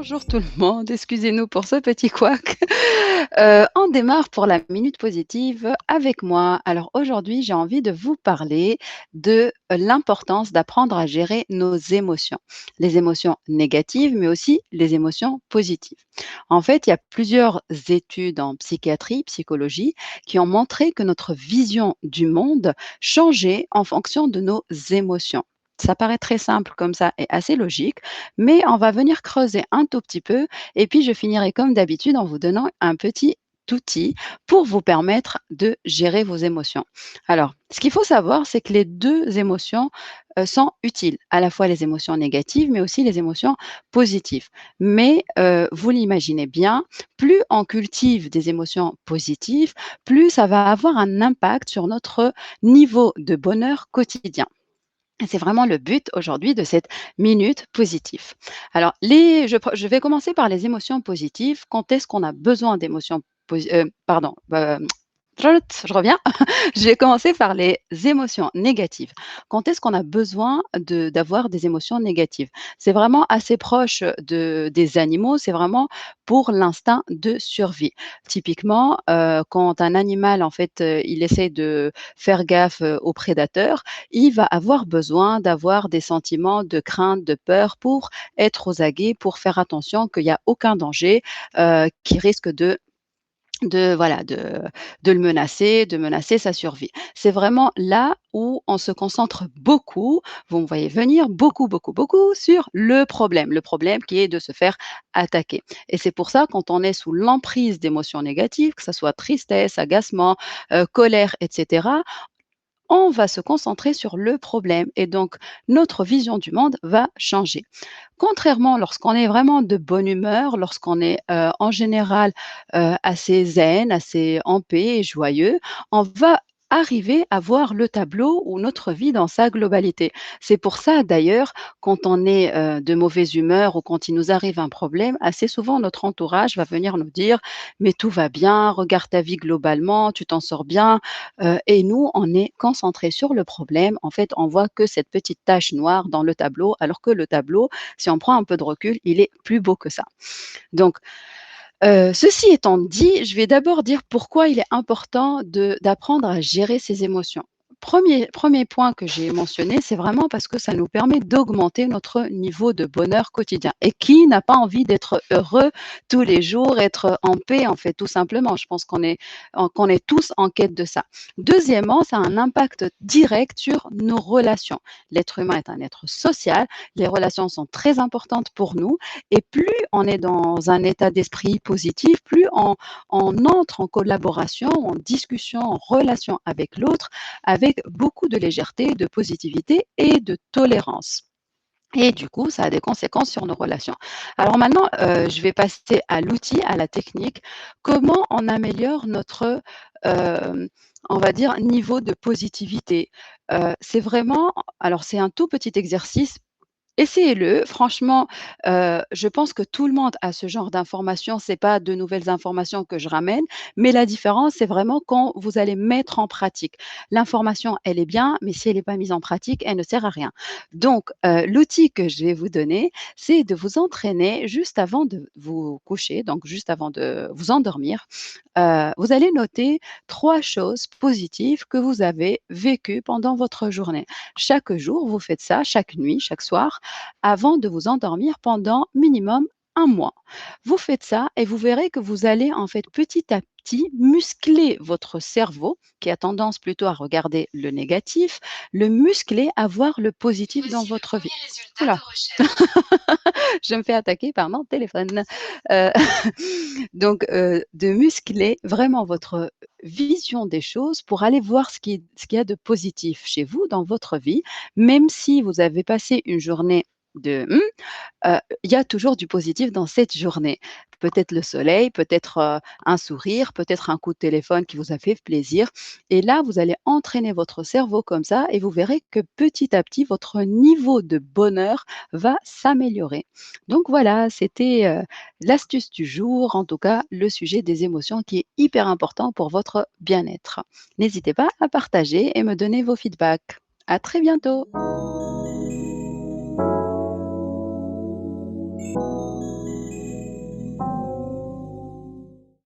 Bonjour tout le monde, excusez-nous pour ce petit couac. On démarre pour la minute positive avec moi. Alors aujourd'hui, j'ai envie de vous parler de l'importance d'apprendre à gérer nos émotions. Les émotions négatives, mais aussi les émotions positives. En fait, il y a plusieurs études en psychiatrie, psychologie, qui ont montré que notre vision du monde changeait en fonction de nos émotions. Ça paraît très simple comme ça et assez logique, mais on va venir creuser un tout petit peu et puis je finirai comme d'habitude en vous donnant un petit outil pour vous permettre de gérer vos émotions. Alors, ce qu'il faut savoir, c'est que les 2 émotions, sont utiles, à la fois les émotions négatives, mais aussi les émotions positives. Mais, vous l'imaginez bien, plus on cultive des émotions positives, plus ça va avoir un impact sur notre niveau de bonheur quotidien. Et c'est vraiment le but aujourd'hui de cette minute positive. Alors, je vais commencer par les émotions positives. Quand est-ce qu'on a besoin d'émotions pardon, je reviens. Je vais commencer par les émotions négatives. Quand est-ce qu'on a besoin d'avoir des émotions négatives? C'est vraiment assez proche des animaux, c'est vraiment pour l'instinct de survie. Typiquement, quand un animal, en fait, il essaie de faire gaffe, aux prédateurs, il va avoir besoin d'avoir des sentiments de crainte, de peur pour être aux aguets, pour faire attention qu'il y a aucun danger, qui risque de voilà, de le menacer, de menacer sa survie. C'est vraiment là où on se concentre beaucoup, vous me voyez venir, beaucoup, beaucoup, beaucoup sur le problème qui est de se faire attaquer. Et c'est pour ça quand on est sous l'emprise d'émotions négatives, que ça soit tristesse, agacement, colère et cetera, on va se concentrer sur le problème et donc notre vision du monde va changer. Contrairement lorsqu'on est vraiment de bonne humeur, lorsqu'on est, en général, assez zen, assez en paix et joyeux, on va arriver à voir le tableau ou notre vie dans sa globalité. C'est pour ça d'ailleurs, quand on est, de mauvaise humeur ou quand il nous arrive un problème, assez souvent notre entourage va venir nous dire: «Mais tout va bien, regarde ta vie globalement, tu t'en sors bien». Et nous, on est concentrés sur le problème. En fait, on voit que cette petite tache noire dans le tableau, alors que le tableau, si on prend un peu de recul, il est plus beau que ça. Donc, ceci étant dit, je vais d'abord dire pourquoi il est important d'apprendre à gérer ses émotions. Premier point que j'ai mentionné, c'est vraiment parce que ça nous permet d'augmenter notre niveau de bonheur quotidien. Et qui n'a pas envie d'être heureux tous les jours, être en paix, en fait, tout simplement? Je pense qu'on est tous en quête de ça. Deuxièmement, ça a un impact direct sur nos relations. L'être humain est un être social, les relations sont très importantes pour nous et plus on est dans un état d'esprit positif, plus on entre en collaboration, en discussion, en relation avec l'autre, avec beaucoup de légèreté, de positivité et de tolérance. Et du coup, ça a des conséquences sur nos relations. Alors maintenant, je vais passer à l'outil, à la technique. Comment on améliore notre, on va dire, niveau de positivité? C'est vraiment alors c'est un tout petit exercice. Essayez-le, franchement, je pense que tout le monde a ce genre d'informations, c'est pas de nouvelles informations que je ramène, mais la différence, c'est vraiment quand vous allez mettre en pratique. L'information, elle est bien, mais si elle n'est pas mise en pratique, elle ne sert à rien. Donc, l'outil que je vais vous donner, c'est de vous entraîner juste avant de vous coucher, donc juste avant de vous endormir. Vous allez noter 3 choses positives que vous avez vécues pendant votre journée. Chaque jour, vous faites ça, chaque nuit, chaque soir, avant de vous endormir pendant minimum 1 mois. Vous faites ça et vous verrez que vous allez en fait petit à petit muscler votre cerveau qui a tendance plutôt à regarder le négatif, le muscler à voir le positif dans Voici le votre vie. premier résultat Oula, de recherche. je me fais attaquer par mon téléphone. Heu, donc de muscler vraiment votre vision des choses pour aller voir ce qu'il y a de positif chez vous dans votre vie, même si vous avez passé une journée de il y a toujours du positif dans cette journée. Peut-être le soleil, peut-être, un sourire, peut-être un coup de téléphone qui vous a fait plaisir et là, vous allez entraîner votre cerveau comme ça et vous verrez que petit à petit, votre niveau de bonheur va s'améliorer. Donc voilà, c'était, l'astuce du jour, en tout cas le sujet des émotions qui est hyper important pour votre bien-être. N'hésitez pas à partager et me donner vos feedbacks. À très bientôt.